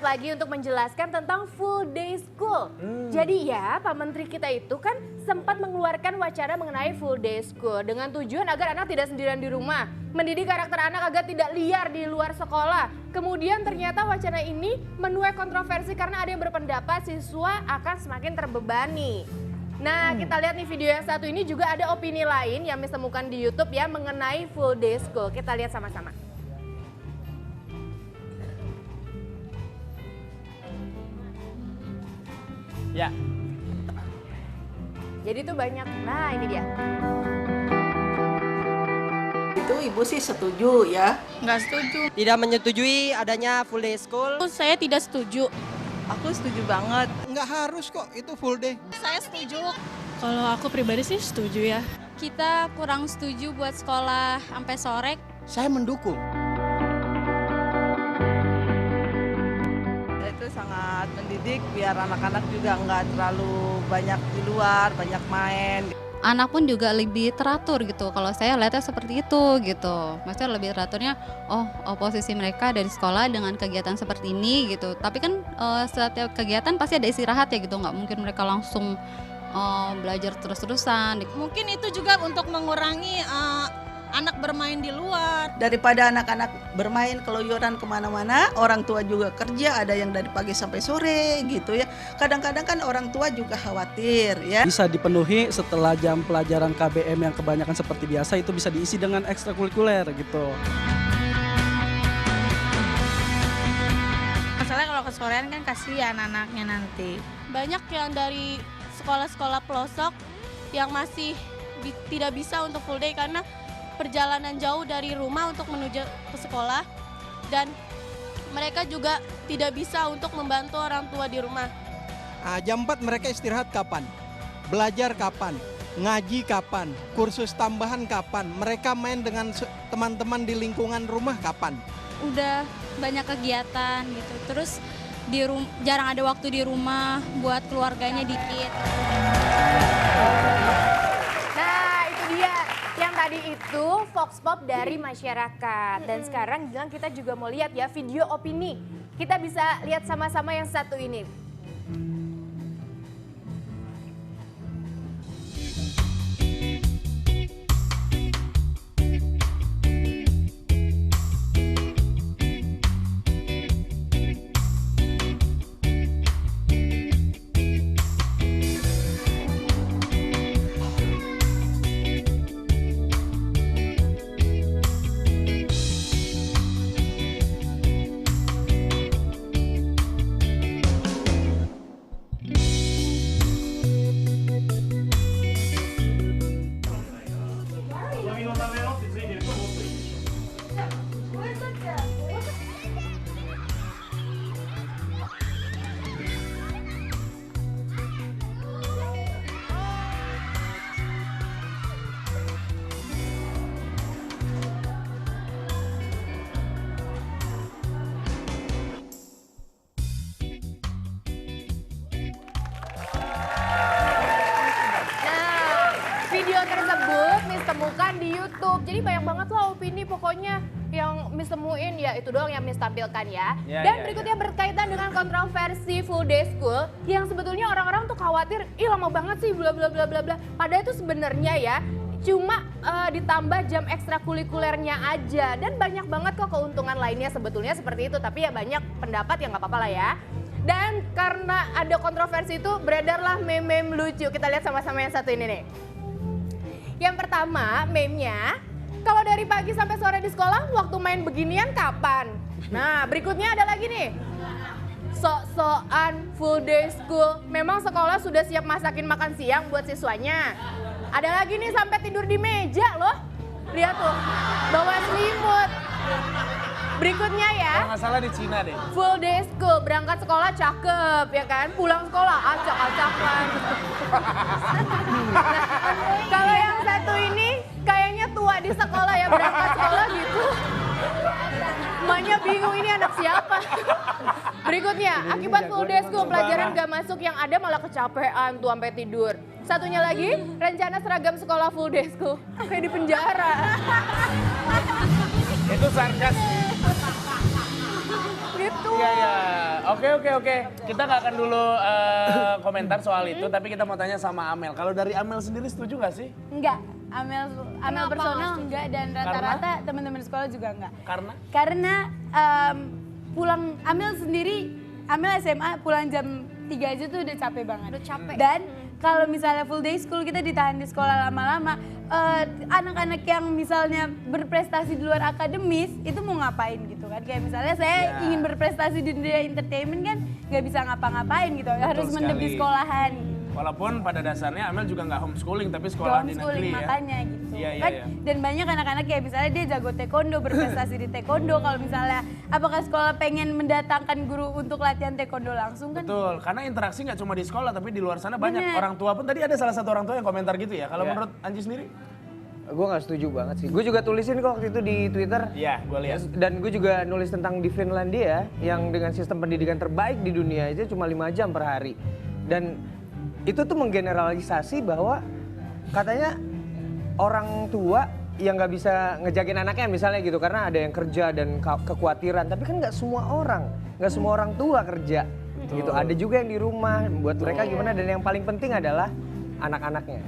lagi untuk menjelaskan tentang full day school. Jadi ya, Pak Menteri kita itu kan sempat mengeluarkan wacana mengenai full day school dengan tujuan agar anak tidak sendirian di rumah, mendidik karakter anak agar tidak liar di luar sekolah. Kemudian ternyata wacana ini menuai kontroversi karena ada yang berpendapat siswa akan semakin terbebani. Nah, kita lihat nih video yang satu ini juga ada opini lain yang Miss temukan di YouTube ya mengenai full day school. Kita lihat sama-sama. Ya. Jadi itu banyak. Nah, ini dia. Itu ibu sih setuju ya. Nggak setuju. Tidak menyetujui adanya full day school. Saya tidak setuju. Aku setuju banget. Nggak harus kok itu full day. Saya setuju. Kalau aku pribadi sih setuju ya. Kita kurang setuju buat sekolah sampai sore. Saya mendukung. Itu sangat mendidik biar anak-anak juga nggak terlalu banyak di luar, banyak main. Anak pun juga lebih teratur gitu. Kalau saya lihatnya seperti itu gitu. Maksudnya lebih teraturnya, posisi mereka dari sekolah dengan kegiatan seperti ini gitu. Tapi kan setiap kegiatan pasti ada istirahat ya gitu. Nggak mungkin mereka langsung belajar terus-terusan. Mungkin itu juga untuk mengurangi anak bermain di luar. Daripada anak-anak bermain keluyuran kemana-mana, orang tua juga kerja, ada yang dari pagi sampai sore gitu ya. Kadang-kadang kan orang tua juga khawatir ya. Bisa dipenuhi setelah jam pelajaran KBM yang kebanyakan seperti biasa, itu bisa diisi dengan ekstrakurikuler gitu. Masalahnya kalau kesorean kan kasihan anaknya nanti. Banyak yang dari sekolah-sekolah pelosok yang masih tidak bisa untuk full day karena perjalanan jauh dari rumah untuk menuju ke sekolah dan mereka juga tidak bisa untuk membantu orang tua di rumah. Jam 4 mereka istirahat kapan? Belajar kapan? Ngaji kapan? Kursus tambahan kapan? Mereka main dengan teman-teman di lingkungan rumah kapan? Udah banyak kegiatan gitu. Terus jarang ada waktu di rumah buat keluarganya dikit. Nah, itu dia. Yang tadi itu Vox Pop dari masyarakat. Dan sekarang Gilang kita juga mau lihat ya video opini. Kita bisa lihat sama-sama yang satu ini. Video tersebut Miss temukan di YouTube. Jadi banyak banget lah opini pokoknya yang Miss temuin ya itu doang yang Miss tampilkan ya. Dan berikutnya berkaitan dengan kontroversi full day school yang sebetulnya orang-orang tuh khawatir, ih lama banget sih bla bla bla bla bla. Padahal itu sebenarnya ya cuma ditambah jam ekstrakurikulernya aja dan banyak banget kok keuntungan lainnya sebetulnya seperti itu. Tapi ya banyak pendapat yang nggak apa-apa lah ya. Dan karena ada kontroversi itu beredarlah meme-meme lucu. Kita lihat sama-sama yang satu ini nih. Yang pertama, meme-nya, kalau dari pagi sampai sore di sekolah, waktu main beginian kapan? Nah, berikutnya ada lagi nih. Sok-sokan full day school, memang sekolah sudah siap masakin makan siang buat siswanya. Ada lagi nih sampai tidur di meja loh. Lihat tuh, bawa selimut. Berikutnya ya. Kalau nggak salah di Cina deh. Full day school, berangkat sekolah cakep ya kan, pulang sekolah acak-acakan. Nah, kalau yang satu ini kayaknya tua di sekolah ya, berangkat sekolah gitu. Emaknya bingung ini anak siapa. Berikutnya, akibat full day school pelajaran gak masuk, yang ada malah kecapean tuh sampai tidur. Satunya lagi, rencana seragam sekolah full day school, kayak di penjara. Itu sarkas. Gitu. Iya, iya. Oke. Kita nggak akan dulu komentar soal itu, tapi kita mau tanya sama Amel. Kalau dari Amel sendiri setuju nggak sih? Enggak. Amel personal enggak dan rata-rata teman-teman sekolah juga enggak. Karena pulang Amel SMA pulang jam 3 aja tuh udah capek banget. Udah capek. Dan kalau misalnya full day school kita ditahan di sekolah lama-lama, anak-anak yang misalnya berprestasi di luar akademis itu mau ngapain gitu kan? Kayak misalnya saya ingin berprestasi di dunia entertainment kan nggak bisa ngapa-ngapain gitu, harus mendep di sekolahan. Walaupun pada dasarnya Amel juga nggak homeschooling tapi sekolah di negeri ya. Makanya gitu. Iya. Dan banyak anak-anak kayak misalnya dia jago taekwondo, berprestasi di taekwondo. Kalau misalnya apakah sekolah pengen mendatangkan guru untuk latihan taekwondo langsung kan? Betul, karena interaksi nggak cuma di sekolah tapi di luar sana banyak orang tua pun. Tadi ada salah satu orang tua yang komentar gitu ya. Kalau menurut Anji sendiri? Gue nggak setuju banget sih. Gue juga tulisin kok waktu itu di Twitter. Iya, gue lihat. Dan gue juga nulis tentang di Finlandia yang dengan sistem pendidikan terbaik di dunia itu cuma 5 jam per hari. Dan itu tuh menggeneralisasi bahwa katanya orang tua yang nggak bisa ngejagain anaknya misalnya gitu karena ada yang kerja dan kekhawatiran. Tapi kan nggak semua orang tua kerja. Gitu. Ada juga yang di rumah buat mereka gimana, dan yang paling penting adalah anak-anaknya,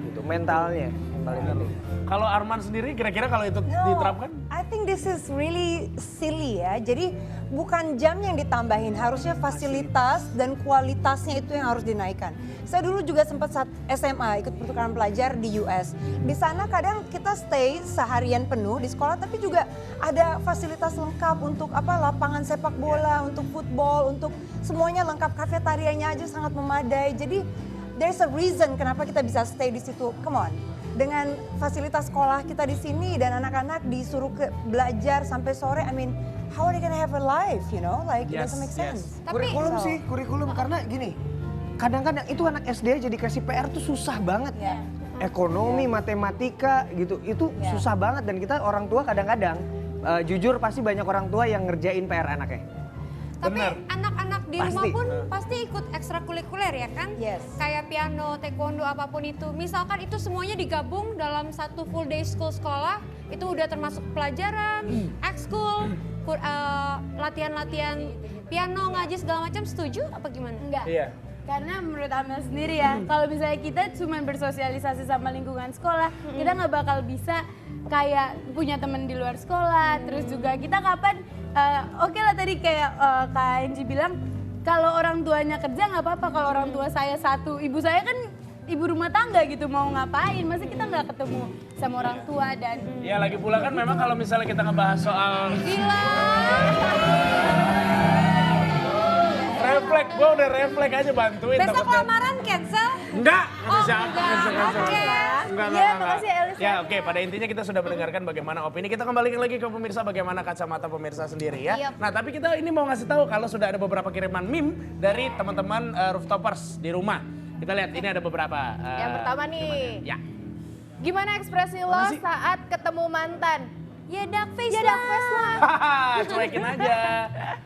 gitu, mentalnya yang paling penting. Kalau Arman sendiri kira-kira kalau itu diterapkan? I think this is really silly ya. Jadi bukan jam yang ditambahin, harusnya fasilitas dan kualitasnya itu yang harus dinaikkan. Saya dulu juga sempat saat SMA ikut pertukaran pelajar di US. Di sana kadang kita stay seharian penuh di sekolah, tapi juga ada fasilitas lengkap untuk lapangan sepak bola, untuk football, untuk semuanya lengkap, kafetarianya aja sangat memadai. Jadi there's a reason kenapa kita bisa stay di situ. Come on. Dengan fasilitas sekolah kita di sini dan anak-anak disuruh belajar sampai sore, I mean, how are they gonna have a life, you know? Like, it doesn't make sense. Kurikulum karena gini, kadang-kadang itu anak SD jadi kasih PR tuh susah banget. Ekonomi, matematika gitu, itu susah banget. Dan kita orang tua kadang-kadang, jujur pasti banyak orang tua yang ngerjain PR anaknya. Tapi anak-anak di rumah pun pasti ikut ekstrakurikuler ya kan? Yes. Kayak piano, taekwondo, apapun itu. Misalkan itu semuanya digabung dalam satu full day school sekolah, itu udah termasuk pelajaran, ekskul, latihan-latihan piano, ngaji segala macam. Setuju apa gimana? Enggak. Iya. Karena menurut Amel sendiri ya, kalau misalnya kita cuma bersosialisasi sama lingkungan sekolah, kita nggak bakal bisa kayak punya teman di luar sekolah. Terus juga kita kapan, oke lah tadi kayak Kak Anji bilang, kalau orang tuanya kerja nggak apa-apa. Kalau orang tua saya satu, ibu saya kan ibu rumah tangga gitu, mau ngapain? Masa kita nggak ketemu sama orang tua dan... Ya lagi pula kan memang kalau misalnya kita ngebahas soal... Refleks, gue udah refleks aja bantuin. Besok lamaran cancel? Enggak, Makasih Elis. Ya oke, pada intinya kita sudah mendengarkan bagaimana opini. Kita kembalikan lagi ke pemirsa bagaimana kacamata pemirsa sendiri ya. Nah tapi kita ini mau ngasih tahu kalau sudah ada beberapa kiriman meme dari teman-teman rooftopers di rumah. Kita lihat ini ada beberapa. Yang pertama nih. Ya. Gimana ekspresi lo saat ketemu mantan? Ya dark face lah. Cuekin aja.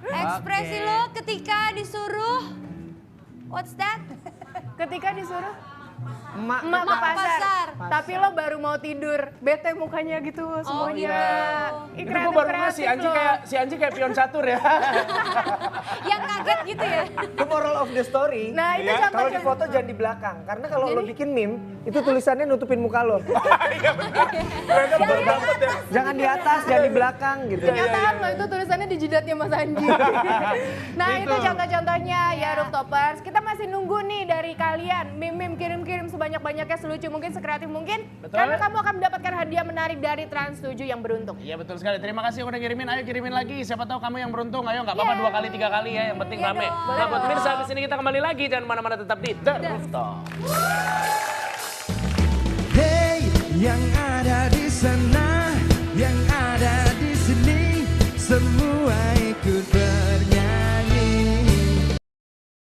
Ekspresi lo ketika disuruh, what's that? Ketika disuruh Emak ke pasar. Tapi lo baru mau tidur, bete mukanya gitu semuanya. Itu gue baru ngasih si Anji kayak pion catur ya. Yang kaget gitu ya. The moral of the story, Nah, itu kalau di foto jangan di belakang. Karena kalau lo bikin meme, itu tulisannya nutupin muka lo. Iya benar. Benar banget ya. Jangan di atas, jangan di belakang gitu. Kenyataan lo itu tulisannya di jidatnya Mas Anji. Nah itu contoh-contohnya ya rooftopers. Kita masih nunggu nih dari kalian. Meme kirim-kirim sebanyak-banyaknya, selucu mungkin, sekreatif mungkin. Betul. Karena kamu akan mendapatkan hadiah menarik dari Trans 7 yang beruntung. Iya betul sekali. Terima kasih yang udah ngirimin. Ayo kirimin lagi. Siapa tahu kamu yang beruntung. Ayo nggak apa-apa 2 kali 3 kali ya. Yang penting rame. Nah buat pemirsa habis ini kita kembali lagi. Jangan mana-mana, tetap di The Rooftop. Hey, yang ada di